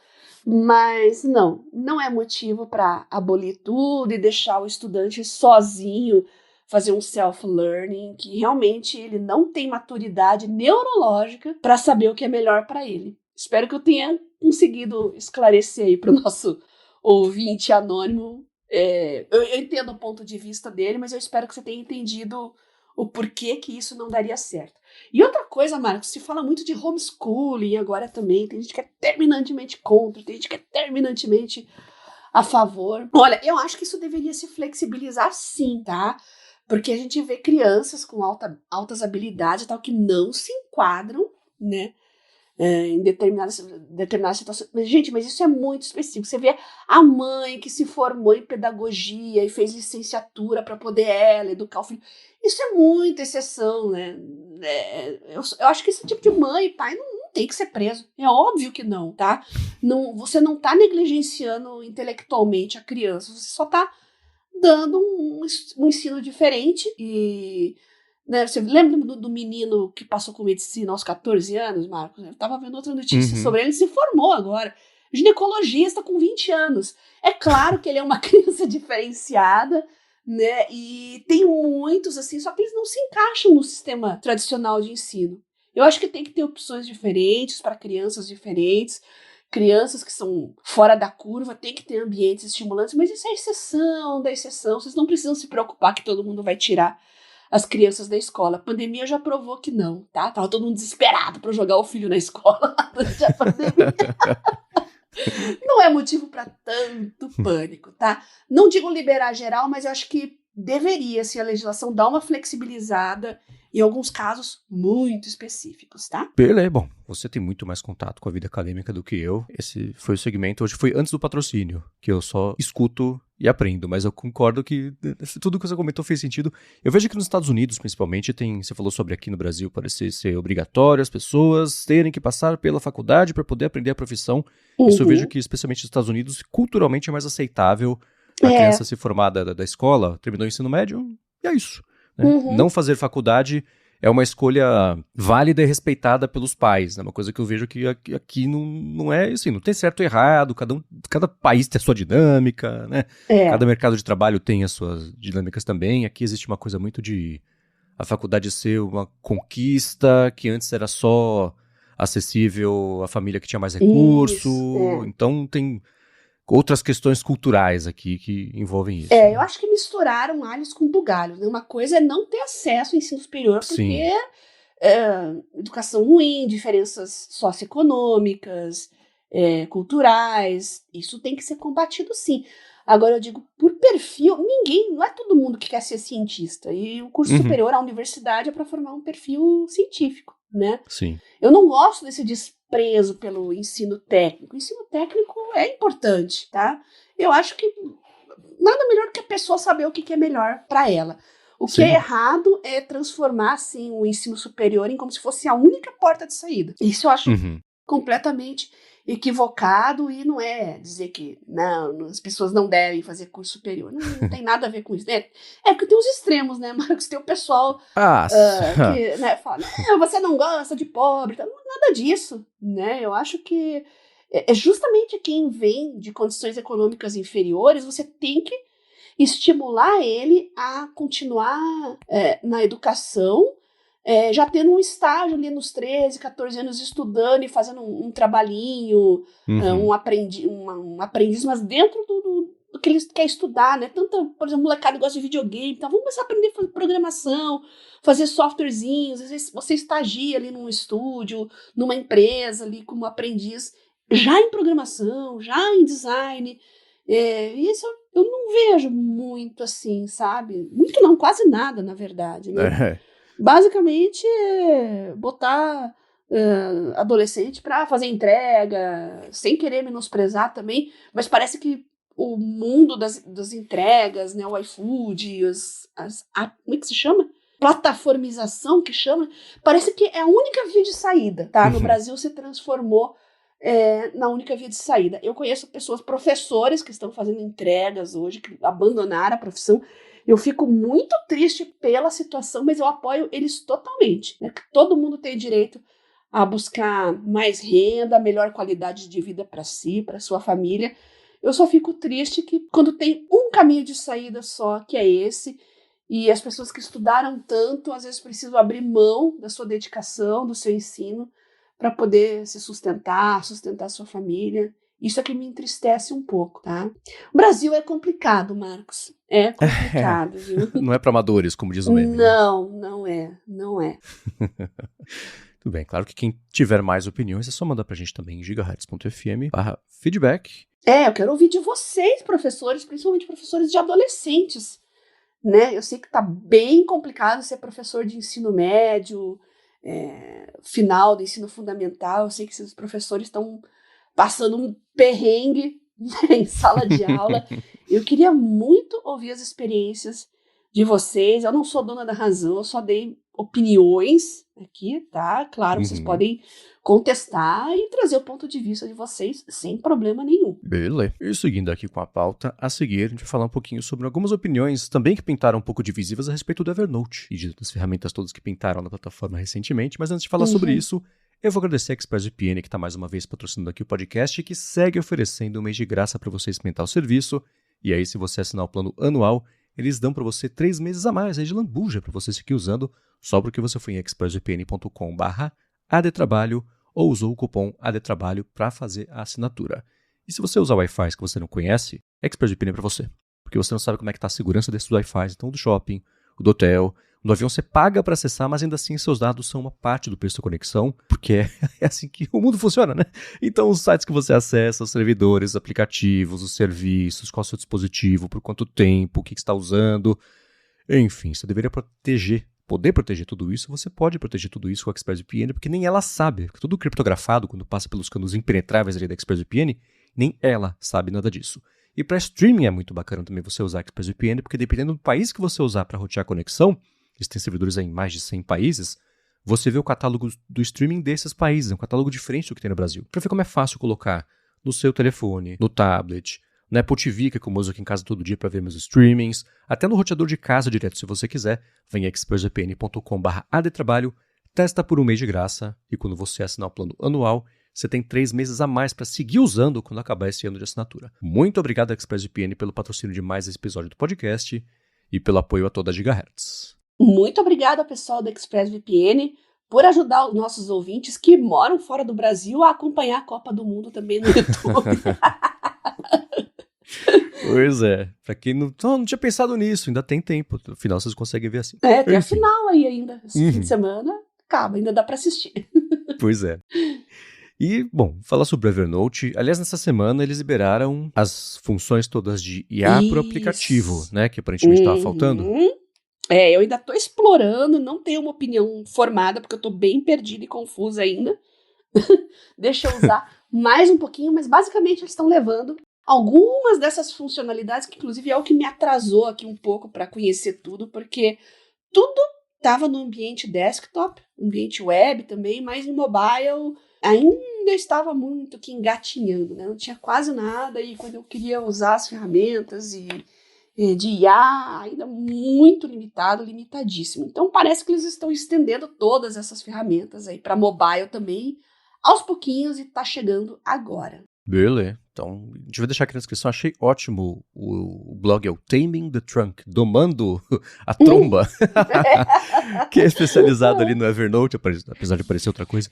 Mas não é motivo para abolir tudo e deixar o estudante sozinho fazer um self-learning, que realmente ele não tem maturidade neurológica para saber o que é melhor para ele. Espero que eu tenha conseguido esclarecer aí para o nosso ouvinte anônimo. Eu entendo o ponto de vista dele, mas eu espero que você tenha entendido o porquê que isso não daria certo. E outra coisa, Marcos, se fala muito de homeschooling agora também, tem gente que é terminantemente contra, tem gente que é terminantemente a favor. Olha, eu acho que isso deveria se flexibilizar sim, tá? Porque a gente vê crianças com altas habilidades e tal, que não se enquadram, né? Em determinadas situações. Mas, gente, mas isso é muito específico. Você vê a mãe que se formou em pedagogia e fez licenciatura para poder ela educar o filho. Isso é muita exceção, né? Eu acho que esse tipo de mãe e pai não tem que ser preso. É óbvio que não, tá? Você não tá negligenciando intelectualmente a criança, você só tá dando um ensino diferente e... Né, você lembra do menino que passou com medicina aos 14 anos, Marcos? Eu estava vendo outra notícia sobre ele, se formou agora. Ginecologista com 20 anos. É claro que ele é uma criança diferenciada, né? E tem muitos, assim, só que eles não se encaixam no sistema tradicional de ensino. Eu acho que tem que ter opções diferentes para crianças diferentes. Crianças que são fora da curva, tem que ter ambientes estimulantes, mas isso é exceção da exceção. Vocês não precisam se preocupar que todo mundo vai tirar as crianças da escola. A pandemia já provou que não, tá? Tava todo mundo desesperado para jogar o filho na escola durante a pandemia. Não é motivo para tanto pânico, tá? Não digo liberar geral, mas eu acho que deveria, se a legislação dar uma flexibilizada em alguns casos muito específicos, tá? Beleza, bom, você tem muito mais contato com a vida acadêmica do que eu. Esse foi o segmento, hoje foi antes do patrocínio, que eu só escuto e aprendo, mas eu concordo que tudo que você comentou fez sentido. Eu vejo que nos Estados Unidos, principalmente, você falou sobre aqui no Brasil, parece ser obrigatório as pessoas terem que passar pela faculdade para poder aprender a profissão. Isso eu vejo que, especialmente nos Estados Unidos, culturalmente é mais aceitável a criança se formar da escola, terminou o ensino médio, e é isso. Né? Não fazer faculdade é uma escolha válida e respeitada pelos pais, né? Uma coisa que eu vejo que aqui não é assim, não tem certo ou errado, cada país tem a sua dinâmica, né? Cada mercado de trabalho tem as suas dinâmicas também. Aqui existe uma coisa muito de a faculdade ser uma conquista que antes era só acessível à família que tinha mais recurso. Então tem outras questões culturais aqui que envolvem isso. Eu acho que misturaram alhos com bugalhos, né? Uma coisa é não ter acesso ao ensino superior, porque educação ruim, diferenças socioeconômicas, culturais, isso tem que ser combatido sim. Agora eu digo, por perfil, não é todo mundo que quer ser cientista, e o curso superior, a universidade, é para formar um perfil científico, né? Sim. Eu não gosto desse preso pelo ensino técnico. O ensino técnico é importante, tá? Eu acho que nada melhor do que a pessoa saber o que é melhor para ela. O que é errado é transformar, assim, o ensino superior em como se fosse a única porta de saída. Isso eu acho completamente equivocado, e não é dizer que não, as pessoas não devem fazer curso superior. Não tem nada a ver com isso, né? É porque tem os extremos, né, Marcos? Tem o pessoal que, né, fala, você não gosta de pobre, nada disso, né? Eu acho que é justamente quem vem de condições econômicas inferiores, você tem que estimular ele a continuar na educação, já tendo um estágio ali nos 13, 14 anos estudando e fazendo um trabalhinho, um aprendiz, mas dentro do que ele quer estudar, né? Tanto, por exemplo, molecada gosta de videogame, então vamos começar a aprender a fazer programação, fazer softwarezinhos, às vezes você estagia ali num estúdio, numa empresa ali como aprendiz, já em programação, já em design. Isso eu não vejo muito assim, sabe? Muito não, quase nada, na verdade, né? Basicamente, botar adolescente para fazer entrega, sem querer menosprezar também, mas parece que o mundo das entregas, né, o iFood, como é que se chama? Plataformização, que chama, parece que é a única via de saída, tá? No Brasil se transformou na única via de saída. Eu conheço professores que estão fazendo entregas hoje, que abandonaram a profissão. Eu fico muito triste pela situação, mas eu apoio eles totalmente, né? Todo mundo tem direito a buscar mais renda, melhor qualidade de vida para si, para sua família. Eu só fico triste que quando tem um caminho de saída só, que é esse, e as pessoas que estudaram tanto, às vezes precisam abrir mão da sua dedicação, do seu ensino, para poder se sustentar sua família. Isso é que me entristece um pouco, tá? O Brasil é complicado, Marcos. É complicado, viu? Não é para amadores, como diz o meme. Não é. Tudo bem, claro que quem tiver mais opiniões é só mandar pra gente também em gigahertz.fm/feedback. Eu quero ouvir de vocês, professores, principalmente professores de adolescentes, né? Eu sei que tá bem complicado ser professor de ensino médio, final do ensino fundamental. Eu sei que esses professores estão passando um perrengue, né, em sala de aula. Eu queria muito ouvir as experiências de vocês. Eu não sou dona da razão, eu só dei opiniões aqui, tá? Claro, vocês podem contestar e trazer o ponto de vista de vocês sem problema nenhum. Beleza. E seguindo aqui com a pauta, a seguir a gente vai falar um pouquinho sobre algumas opiniões também que pintaram um pouco divisivas a respeito do Evernote e das ferramentas todas que pintaram na plataforma recentemente. Mas antes de falar sobre isso, eu vou agradecer a ExpressVPN, que está mais uma vez patrocinando aqui o podcast e que segue oferecendo um mês de graça para você experimentar o serviço. E aí, se você assinar o plano anual, eles dão para você 3 meses a mais aí de lambuja para você seguir usando, só porque você foi em expressvpn.com/adtrabalho ou usou o cupom ADTRABALHO para fazer a assinatura. E se você usar Wi-Fi que você não conhece, ExpressVPN é para você, porque você não sabe como é que está a segurança desses Wi-Fi, então do shopping, o do hotel, do avião você paga para acessar, mas ainda assim seus dados são uma parte do preço da conexão, porque é assim que o mundo funciona, né? Então os sites que você acessa, os servidores, os aplicativos, os serviços, qual é o seu dispositivo, por quanto tempo, o que você está usando, enfim, você deveria poder proteger tudo isso. Você pode proteger tudo isso com a ExpressVPN, porque nem ela sabe, porque tudo criptografado, quando passa pelos canos impenetráveis ali da ExpressVPN, nem ela sabe nada disso. E para streaming é muito bacana também você usar a ExpressVPN, porque dependendo do país que você usar para rotear a conexão, eles têm servidores em mais de 100 países, você vê o catálogo do streaming desses países, é um catálogo diferente do que tem no Brasil. Para ver como é fácil colocar no seu telefone, no tablet, no Apple TV, que é como eu uso aqui em casa todo dia para ver meus streamings, até no roteador de casa direto, se você quiser, vem em expressvpn.com/adtrabalho, testa por um mês de graça, e quando você assinar o plano anual, você tem 3 meses a mais para seguir usando quando acabar esse ano de assinatura. Muito obrigado, ExpressVPN, pelo patrocínio de mais esse episódio do podcast e pelo apoio a toda a Gigahertz. Muito obrigada, pessoal da ExpressVPN, por ajudar os nossos ouvintes que moram fora do Brasil a acompanhar a Copa do Mundo também no YouTube. Pois é, pra quem não tinha pensado nisso, ainda tem tempo, no final vocês conseguem ver assim. Tem a final aí ainda, esse fim de semana, acaba, ainda dá pra assistir. Pois é. E, bom, falar sobre o Evernote, aliás, nessa semana eles liberaram as funções todas de IA por aplicativo, né, que aparentemente estava faltando. Eu ainda tô explorando, não tenho uma opinião formada, porque eu tô bem perdida e confusa ainda, deixa eu usar mais um pouquinho, mas basicamente eles estão levando algumas dessas funcionalidades, que inclusive é o que me atrasou aqui um pouco para conhecer tudo, porque tudo estava no ambiente desktop, ambiente web também, mas em mobile ainda estava muito que engatinhando, né? Não tinha quase nada, e quando eu queria usar as ferramentas de IA, ainda muito limitado, limitadíssimo. Então parece que eles estão estendendo todas essas ferramentas aí para mobile também, aos pouquinhos, e está chegando agora. Beleza. Então, a gente vai deixar aqui na descrição. Achei ótimo. O blog é o Taming the Trunk, domando a tromba, que é especializado ali no Evernote, apesar de parecer outra coisa.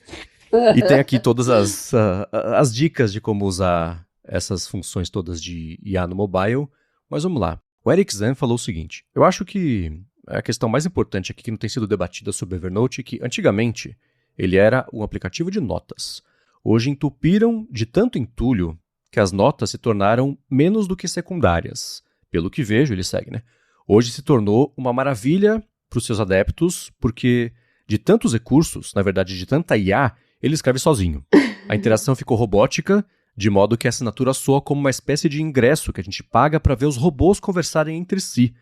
E tem aqui todas as dicas de como usar essas funções todas de IA no mobile. Mas vamos lá. O Eric Zan falou o seguinte: eu acho que a questão mais importante aqui que não tem sido debatida sobre o Evernote é que, antigamente, ele era um aplicativo de notas. Hoje entupiram de tanto entulho que as notas se tornaram menos do que secundárias. Pelo que vejo, ele segue, né? Hoje se tornou uma maravilha para os seus adeptos, porque de tantos recursos, na verdade de tanta IA, ele escreve sozinho. A interação ficou robótica, de modo que a assinatura soa como uma espécie de ingresso que a gente paga para ver os robôs conversarem entre si.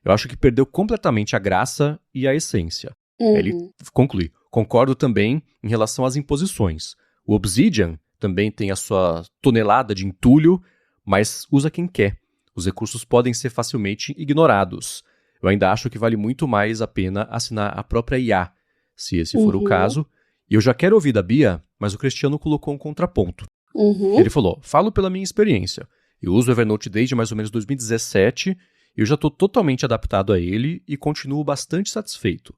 Eu acho que perdeu completamente a graça e a essência. Ele conclui: concordo também em relação às imposições. O Obsidian também tem a sua tonelada de entulho, mas usa quem quer. Os recursos podem ser facilmente ignorados. Eu ainda acho que vale muito mais a pena assinar a própria IA, se esse for o caso. E eu já quero ouvir da Bia, mas o Cristiano colocou um contraponto. Ele falou: falo pela minha experiência. Eu uso o Evernote desde mais ou menos 2017, e eu já estou totalmente adaptado a ele e continuo bastante satisfeito.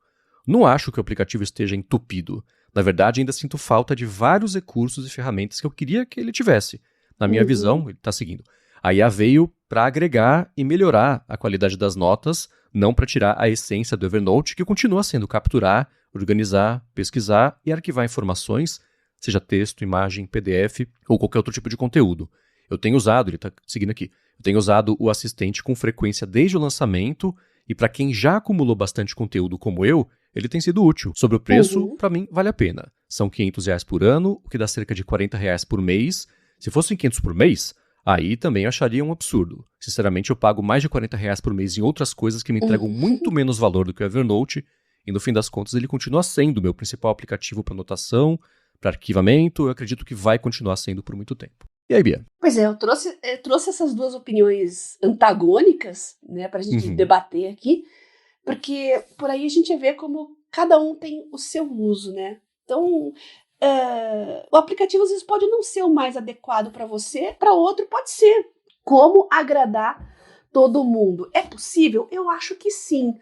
Não acho que o aplicativo esteja entupido. Na verdade, ainda sinto falta de vários recursos e ferramentas que eu queria que ele tivesse. Na minha visão, ele está seguindo. A IA veio para agregar e melhorar a qualidade das notas, não para tirar a essência do Evernote, que continua sendo capturar, organizar, pesquisar e arquivar informações, seja texto, imagem, PDF ou qualquer outro tipo de conteúdo. Eu tenho usado, ele está seguindo aqui, eu tenho usado o assistente com frequência desde o lançamento, e para quem já acumulou bastante conteúdo como eu, ele tem sido útil. Sobre o preço, para mim, vale a pena. São R$500 por ano, o que dá cerca de R$40 por mês. Se fossem 500 por mês, aí também eu acharia um absurdo. Sinceramente, eu pago mais de R$40 por mês em outras coisas que me entregam muito menos valor do que o Evernote, e no fim das contas ele continua sendo o meu principal aplicativo para anotação, para arquivamento. Eu acredito que vai continuar sendo por muito tempo. E aí, Bia? Pois é, eu trouxe essas duas opiniões antagônicas, né, pra gente debater aqui, porque por aí a gente vê como cada um tem o seu uso, né? Então, o aplicativo às vezes pode não ser o mais adequado para você, para outro pode ser. Como agradar todo mundo? É possível? Eu acho que sim.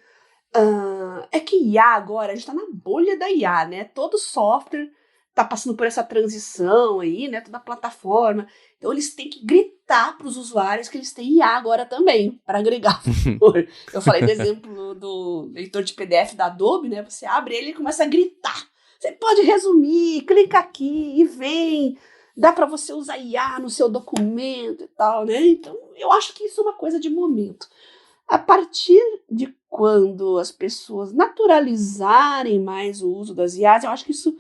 É que IA agora, a gente está na bolha da IA, né? Todo software tá passando por essa transição aí, né? Toda plataforma. Então eles têm que gritar para os usuários que eles têm IA agora também, para agregar valor. Eu falei do exemplo do leitor de PDF da Adobe, né? Você abre ele e começa a gritar. Você pode resumir, clica aqui e vem. Dá para você usar IA no seu documento e tal, né? Então eu acho que isso é uma coisa de momento. A partir de quando as pessoas naturalizarem mais o uso das IAs, eu acho que isso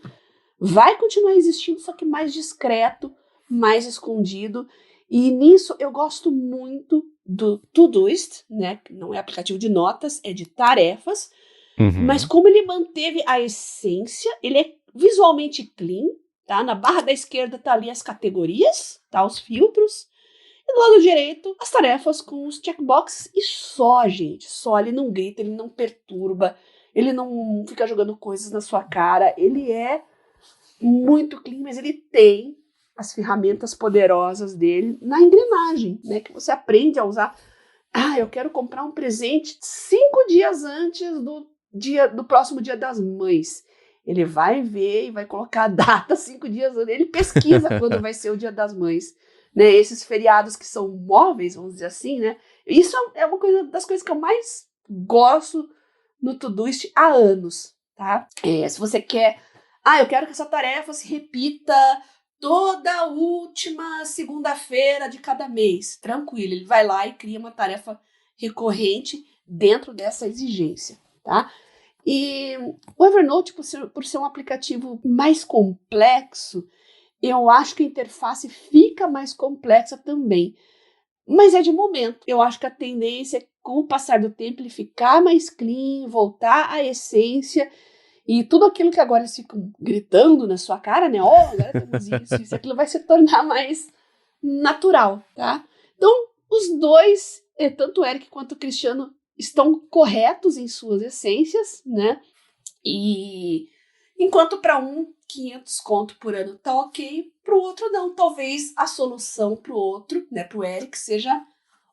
vai continuar existindo, só que mais discreto, mais escondido. E nisso eu gosto muito do Todoist, né? Que não é aplicativo de notas, é de tarefas. Mas como ele manteve a essência, ele é visualmente clean, tá? Na barra da esquerda tá ali as categorias, tá? Os filtros. E do lado direito, as tarefas com os checkboxes. E só, gente, só. Ele não grita, ele não perturba, ele não fica jogando coisas na sua cara. Ele é muito clean, mas ele tem as ferramentas poderosas dele na engrenagem, né? Que você aprende a usar. Eu quero comprar um presente 5 dias antes do próximo Dia das Mães. Ele vai ver e vai colocar a data 5 dias antes. Ele pesquisa quando vai ser o Dia das Mães. Né? Esses feriados que são móveis, vamos dizer assim, né? Isso é uma das coisas que eu mais gosto no Todoist há anos, tá? Se você quer... eu quero que essa tarefa se repita toda última segunda-feira de cada mês. Tranquilo, ele vai lá e cria uma tarefa recorrente dentro dessa exigência, tá? E o Evernote, por ser um aplicativo mais complexo, eu acho que a interface fica mais complexa também. Mas é de momento. Eu acho que a tendência é, com o passar do tempo, ele ficar mais clean, voltar à essência. E tudo aquilo que agora eles ficam gritando na sua cara, né? Agora temos isso, aquilo vai se tornar mais natural, tá? Então, os dois, tanto o Eric quanto o Cristiano, estão corretos em suas essências, né? E enquanto para um 500 conto por ano tá ok, pro outro não. Talvez a solução pro outro, né, pro Eric, seja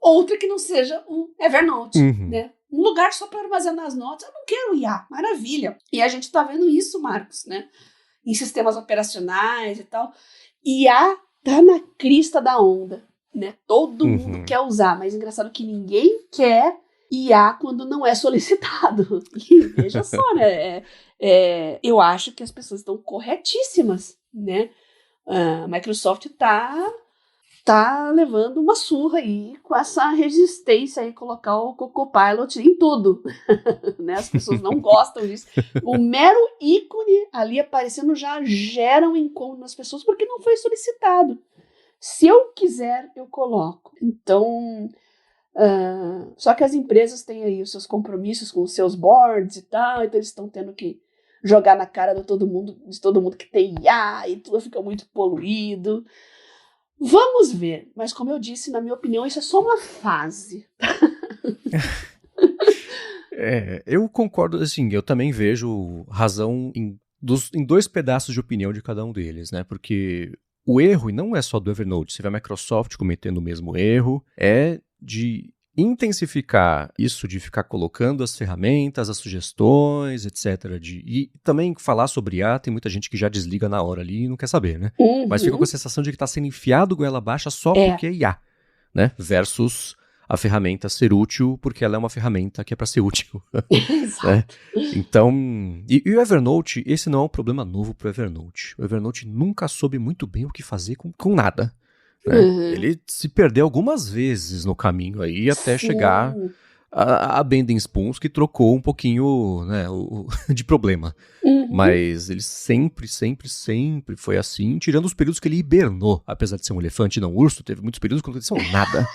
outra que não seja o Evernote, né? Um lugar só para armazenar as notas. Eu não quero IA, maravilha. E a gente tá vendo isso, Marcos, né? Em sistemas operacionais e tal. IA tá na crista da onda, né? Todo mundo quer usar, mas engraçado que ninguém quer IA quando não é solicitado. E veja só, né? Eu acho que as pessoas estão corretíssimas, né? A Microsoft tá levando uma surra aí com essa resistência aí, colocar o Copilot em tudo. Né? As pessoas não gostam disso. O mero ícone ali aparecendo já gera um incômodo nas pessoas porque não foi solicitado. Se eu quiser, eu coloco. Então, só que as empresas têm aí os seus compromissos com os seus boards e tal, então eles estão tendo que jogar na cara de todo mundo que tem IA e tudo fica muito poluído. Vamos ver, mas como eu disse, na minha opinião, isso é só uma fase. Eu concordo, assim, eu também vejo razão em 2 pedaços de opinião de cada um deles, né? Porque o erro, e não é só do Evernote, você vê a Microsoft cometendo o mesmo erro, é de intensificar isso, de ficar colocando as ferramentas, as sugestões, etc. E também falar sobre IA, tem muita gente que já desliga na hora ali e não quer saber, né? Mas fica com a sensação de que está sendo enfiado goela abaixo só porque é IA, né? Versus a ferramenta ser útil porque ela é uma ferramenta que é para ser útil. Exato. Né? Então, e o Evernote, esse não é um problema novo para o Evernote. O Evernote nunca soube muito bem o que fazer com nada. Né? Ele se perdeu algumas vezes no caminho aí até chegar a Bending Spoons, que trocou um pouquinho, né, de problema. Mas ele sempre foi assim, tirando os períodos que ele hibernou. Apesar de ser um elefante e não um urso, teve muitos períodos que não aconteceu nada.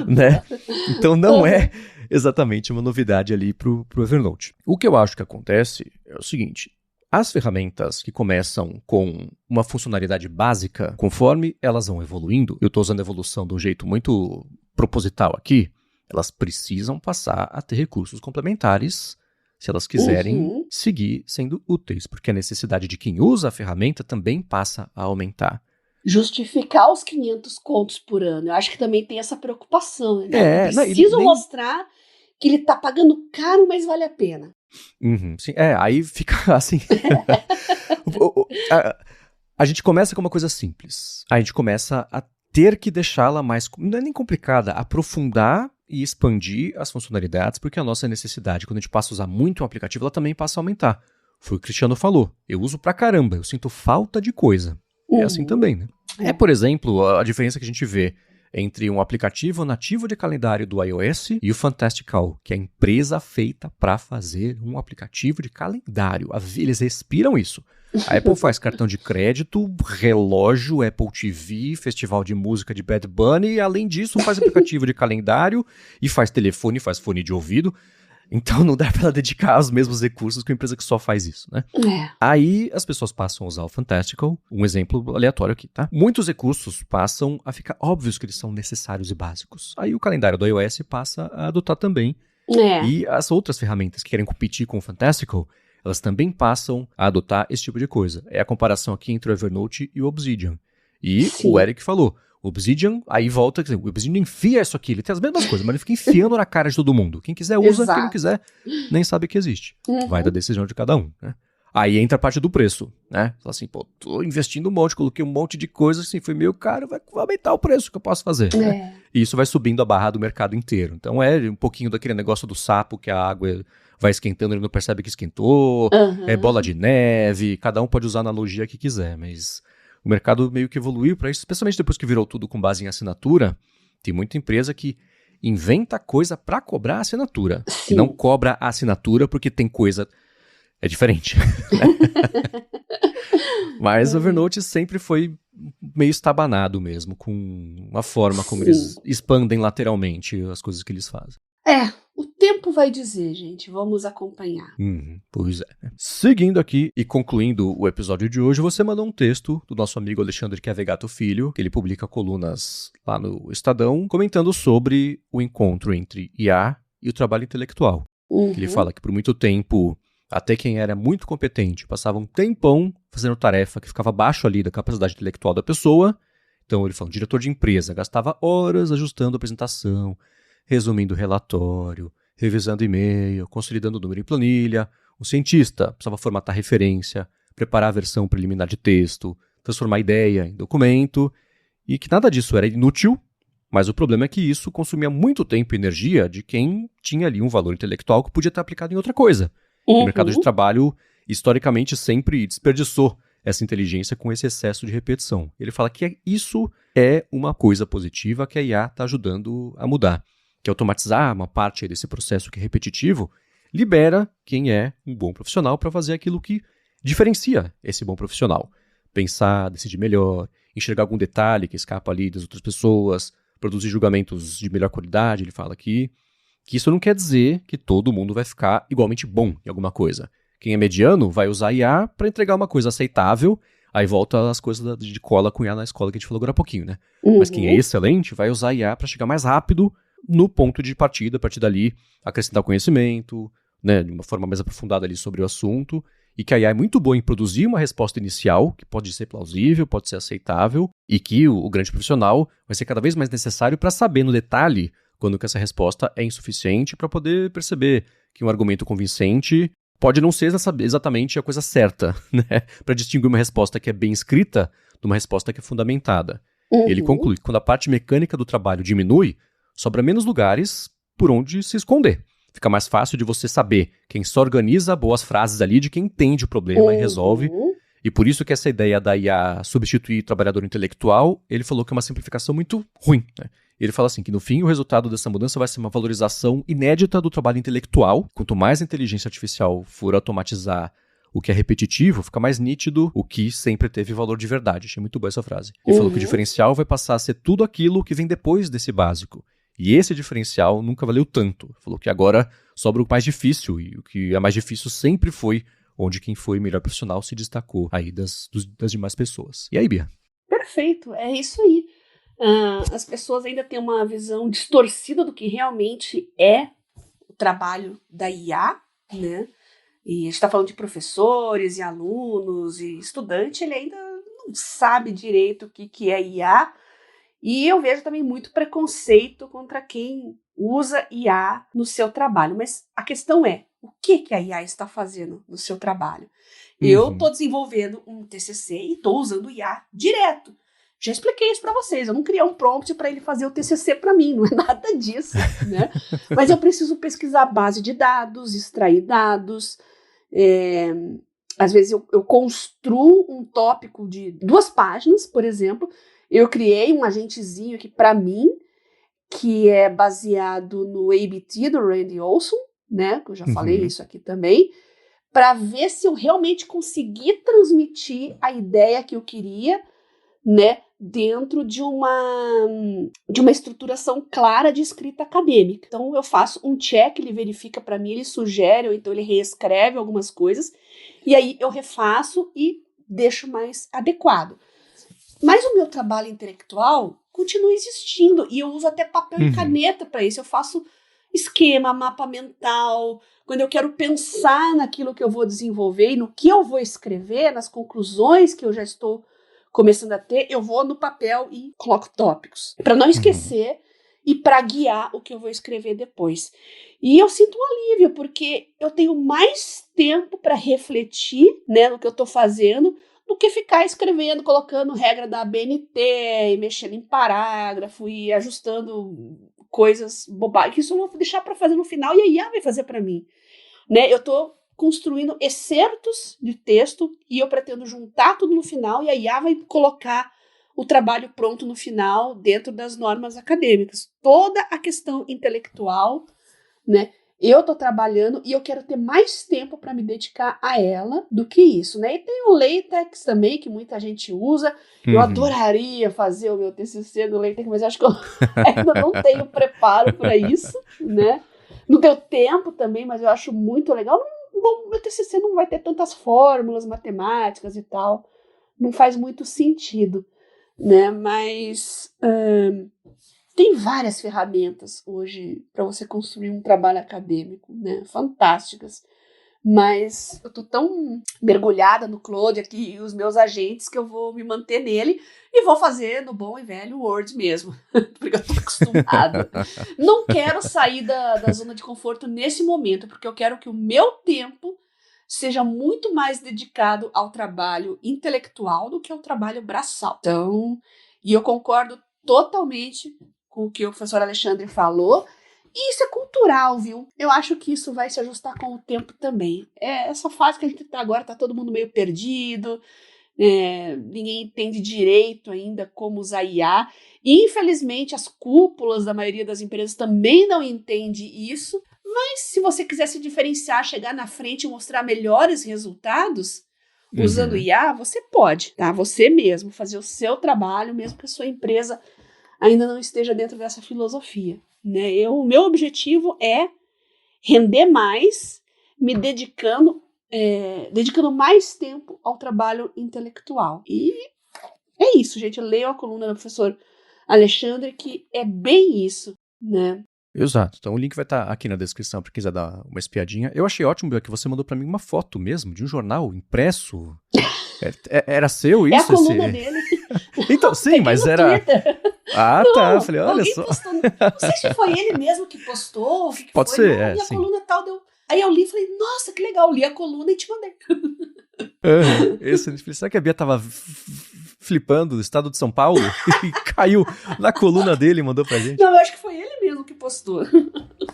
Né? Então não é exatamente uma novidade ali pro Evernote. O que eu acho que acontece é o seguinte: as ferramentas que começam com uma funcionalidade básica, conforme elas vão evoluindo, eu estou usando a evolução de um jeito muito proposital aqui, elas precisam passar a ter recursos complementares se elas quiserem seguir sendo úteis, porque a necessidade de quem usa a ferramenta também passa a aumentar. Justificar os 500 contos por ano, eu acho que também tem essa preocupação, né? Preciso mostrar que ele está pagando caro, mas vale a pena. Sim, aí fica assim. A gente começa com uma coisa simples. A gente começa a ter que deixá-la mais, não é nem complicada, aprofundar e expandir as funcionalidades, porque a nossa necessidade, quando a gente passa a usar muito um aplicativo, ela também passa a aumentar. Foi o que o Cristiano falou. Eu uso pra caramba, eu sinto falta de coisa. É assim também, né? Por exemplo, a diferença que a gente vê entre um aplicativo nativo de calendário do iOS e o Fantastical, que é a empresa feita para fazer um aplicativo de calendário. Eles respiram isso. A Apple faz cartão de crédito, relógio, Apple TV, festival de música de Bad Bunny, e além disso faz aplicativo de calendário e faz telefone, faz fone de ouvido. Então não dá para ela dedicar os mesmos recursos que uma empresa que só faz isso, né? Aí as pessoas passam a usar o Fantastical, um exemplo aleatório aqui, tá? Muitos recursos passam a ficar óbvios que eles são necessários e básicos. Aí o calendário do iOS passa a adotar também. E as outras ferramentas que querem competir com o Fantastical, elas também passam a adotar esse tipo de coisa. É a comparação aqui entre o Evernote e o Obsidian. E o Eric falou, o Obsidian, aí volta, quer dizer, o Obsidian enfia isso aqui, ele tem as mesmas coisas, mas ele fica enfiando na cara de todo mundo. Quem quiser usa, quem não quiser nem sabe que existe. Vai da decisão de cada um, né? Aí entra a parte do preço, né? Fala assim, pô, tô investindo um monte, coloquei um monte de coisa, assim, foi meio caro, vai aumentar o preço que eu posso fazer, né? E isso vai subindo a barra do mercado inteiro. Então é um pouquinho daquele negócio do sapo, que a água vai esquentando, ele não percebe que esquentou, é bola de neve, cada um pode usar a analogia que quiser, mas o mercado meio que evoluiu para isso, especialmente depois que virou tudo com base em assinatura. Tem muita empresa que inventa coisa para cobrar a assinatura. Sim. E não cobra a assinatura porque tem coisa... É diferente. Mas o Evernote sempre foi meio estabanado mesmo, com a forma como eles expandem lateralmente as coisas que eles fazem. O tempo vai dizer, gente. Vamos acompanhar. Pois é. Seguindo aqui e concluindo o episódio de hoje, você mandou um texto do nosso amigo Alexandre Chiavegato Filho, que ele publica colunas lá no Estadão, comentando sobre o encontro entre IA e o trabalho intelectual. Ele fala que por muito tempo, até quem era muito competente passava um tempão fazendo tarefa que ficava abaixo ali da capacidade intelectual da pessoa. Então ele fala, um diretor de empresa gastava horas ajustando a apresentação, resumindo o relatório, revisando e-mail, consolidando o número em planilha. O cientista precisava formatar referência, preparar a versão preliminar de texto, transformar a ideia em documento, e que nada disso era inútil, mas o problema é que isso consumia muito tempo e energia de quem tinha ali um valor intelectual que podia ter aplicado em outra coisa. E o mercado de trabalho, historicamente, sempre desperdiçou essa inteligência com esse excesso de repetição. Ele fala que isso é uma coisa positiva que a IA está ajudando a mudar. Que automatizar uma parte desse processo que é repetitivo libera quem é um bom profissional para fazer aquilo que diferencia esse bom profissional. Pensar, decidir melhor, enxergar algum detalhe que escapa ali das outras pessoas, produzir julgamentos de melhor qualidade, ele fala aqui. Que isso não quer dizer que todo mundo vai ficar igualmente bom em alguma coisa. Quem é mediano vai usar IA para entregar uma coisa aceitável, aí volta as coisas de cola com IA na escola que a gente falou agora há pouquinho, né? Mas quem é excelente vai usar IA para chegar mais rápido no ponto de partida, a partir dali acrescentar conhecimento, né, de uma forma mais aprofundada ali sobre o assunto, e que a IA é muito boa em produzir uma resposta inicial, que pode ser plausível, pode ser aceitável, e que o grande profissional vai ser cada vez mais necessário para saber no detalhe quando que essa resposta é insuficiente, para poder perceber que um argumento convincente pode não ser exatamente a coisa certa, né, para distinguir uma resposta que é bem escrita de uma resposta que é fundamentada. Ele conclui que quando a parte mecânica do trabalho diminui, sobra menos lugares por onde se esconder. Fica mais fácil de você saber quem só organiza boas frases ali, de quem entende o problema e resolve. E por isso que essa ideia da IA substituir o trabalhador intelectual, ele falou que é uma simplificação muito ruim, né? Ele fala assim, que no fim o resultado dessa mudança vai ser uma valorização inédita do trabalho intelectual. Quanto mais a inteligência artificial for automatizar o que é repetitivo, fica mais nítido o que sempre teve valor de verdade. Achei muito boa essa frase. Ele falou que o diferencial vai passar a ser tudo aquilo que vem depois desse básico. E esse diferencial nunca valeu tanto. Falou que agora sobra o mais difícil, e o que é mais difícil sempre foi onde quem foi melhor profissional se destacou aí das demais pessoas. E aí, Bia? Perfeito, é isso aí. As pessoas ainda têm uma visão distorcida do que realmente é o trabalho da IA, né? E a gente está falando de professores e alunos e estudante, ele ainda não sabe direito o que é IA. E eu vejo também muito preconceito contra quem usa IA no seu trabalho. Mas a questão é, o que a IA está fazendo no seu trabalho? Eu estou desenvolvendo um TCC e estou usando IA direto. Já expliquei isso para vocês, eu não criei um prompt para ele fazer o TCC para mim, não é nada disso, né? Mas eu preciso pesquisar base de dados, extrair dados. Às vezes eu construo um tópico de 2 páginas, por exemplo. Eu criei um agentezinho aqui para mim, que é baseado no ABT do Randy Olson, né? Que eu já falei isso aqui também, para ver se eu realmente consegui transmitir a ideia que eu queria, né? Dentro de uma estruturação clara de escrita acadêmica. Então eu faço um check, ele verifica para mim, ele sugere, ou então ele reescreve algumas coisas, e aí eu refaço e deixo mais adequado. Mas o meu trabalho intelectual continua existindo, e eu uso até papel e caneta para isso. Eu faço esquema, mapa mental, quando eu quero pensar naquilo que eu vou desenvolver e no que eu vou escrever, nas conclusões que eu já estou começando a ter, eu vou no papel e coloco tópicos, para não esquecer e para guiar o que eu vou escrever depois. E eu sinto um alívio, porque eu tenho mais tempo para refletir, né, no que eu estou fazendo, do que ficar escrevendo, colocando regra da ABNT, e mexendo em parágrafo e ajustando coisas bobagens, que isso eu vou deixar para fazer no final e a IA vai fazer para mim, né? Eu estou construindo excertos de texto e eu pretendo juntar tudo no final e a IA vai colocar o trabalho pronto no final dentro das normas acadêmicas. Toda a questão intelectual, né? Eu estou trabalhando e eu quero ter mais tempo para me dedicar a ela do que isso, né? E tem o LaTeX também, que muita gente usa. Eu adoraria fazer o meu TCC no LaTeX, mas acho que eu ainda não tenho preparo para isso, né? Não tenho tempo também, mas eu acho muito legal. Bom, meu TCC não vai ter tantas fórmulas matemáticas e tal. Não faz muito sentido, né? Mas tem várias ferramentas hoje para você construir um trabalho acadêmico, né? Fantásticas. Mas eu tô tão mergulhada no Claude aqui e os meus agentes que eu vou me manter nele e vou fazer no bom e velho Word mesmo, porque eu tô acostumada. Não quero sair da zona de conforto nesse momento, porque eu quero que o meu tempo seja muito mais dedicado ao trabalho intelectual do que ao trabalho braçal. Então, e eu concordo totalmente com o que o professor Alexandre falou, e isso é cultural, viu? Eu acho que isso vai se ajustar com o tempo também. Essa fase que a gente tá agora, tá todo mundo meio perdido, ninguém entende direito ainda como usar IA, e infelizmente as cúpulas da maioria das empresas também não entendem isso, mas se você quiser se diferenciar, chegar na frente e mostrar melhores resultados usando IA, você pode, tá? Você mesmo, fazer o seu trabalho, mesmo que a sua empresa ainda não esteja dentro dessa filosofia, né? O meu objetivo é render mais, me dedicando mais tempo ao trabalho intelectual. E é isso, gente. Eu leio a coluna do professor Alexandre, que é bem isso, né? Exato. Então o link vai estar aqui na descrição para quem quiser dar uma espiadinha. Eu achei ótimo, Bia, que você mandou para mim uma foto mesmo de um jornal impresso. Era seu isso? É a coluna dele. Então, sim, mas era... Ah, não, tá. Eu falei, olha só. Postou, não sei se foi ele mesmo que postou. O que Pode foi. ser, não, e a coluna tal deu... Aí eu li e falei, nossa, que legal. Li a coluna e te mandei. Será que a Bia tava flipando do estado de São Paulo e caiu na coluna dele e mandou pra gente? Não, eu acho que foi ele mesmo que postou.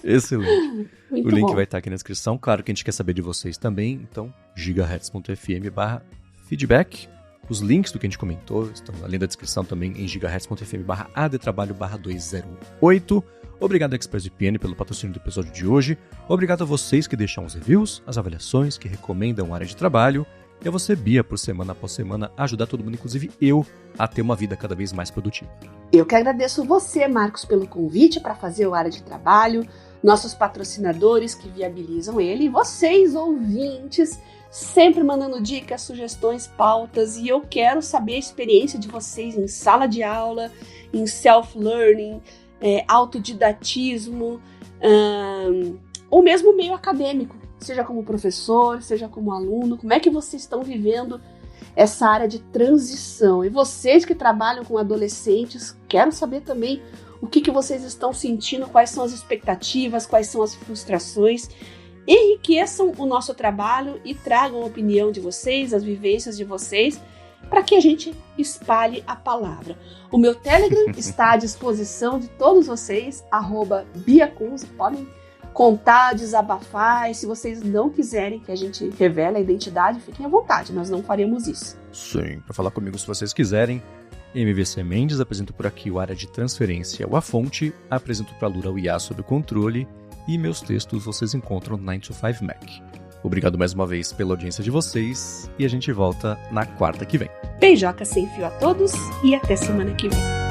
Excelente. Muito o link bom. vai estar aqui na descrição. Claro que a gente quer saber de vocês também. Então, gigahertz.fm/feedback. Os links do que a gente comentou estão além da descrição também em gigahertz.fm/adtrabalho/208. Obrigado, ExpressVPN, pelo patrocínio do episódio de hoje. Obrigado a vocês que deixam os reviews, as avaliações, que recomendam a área de trabalho. E a você, Bia, por semana após semana, ajudar todo mundo, inclusive eu, a ter uma vida cada vez mais produtiva. Eu que agradeço você, Marcos, pelo convite para fazer o Área de Trabalho, nossos patrocinadores que viabilizam ele, e vocês, ouvintes, sempre mandando dicas, sugestões, pautas, e eu quero saber a experiência de vocês em sala de aula, em self-learning, autodidatismo, ou mesmo meio acadêmico, seja como professor, seja como aluno, como é que vocês estão vivendo essa área de transição? E vocês que trabalham com adolescentes, quero saber também o que vocês estão sentindo, quais são as expectativas, quais são as frustrações. Enriqueçam o nosso trabalho e tragam a opinião de vocês, as vivências de vocês, para que a gente espalhe a palavra. O meu Telegram está à disposição de todos vocês, @BiaCunz, podem contar, desabafar, e se vocês não quiserem que a gente revele a identidade, fiquem à vontade, nós não faremos isso. Sim, para falar comigo se vocês quiserem. MVC Mendes, apresento por aqui o Área de Transferência, o A Fonte, apresento para a Lura o IA sob controle, e meus textos vocês encontram no 9to5Mac. Obrigado mais uma vez pela audiência de vocês, e a gente volta na quarta que vem. Beijoca sem fio a todos, e até semana que vem.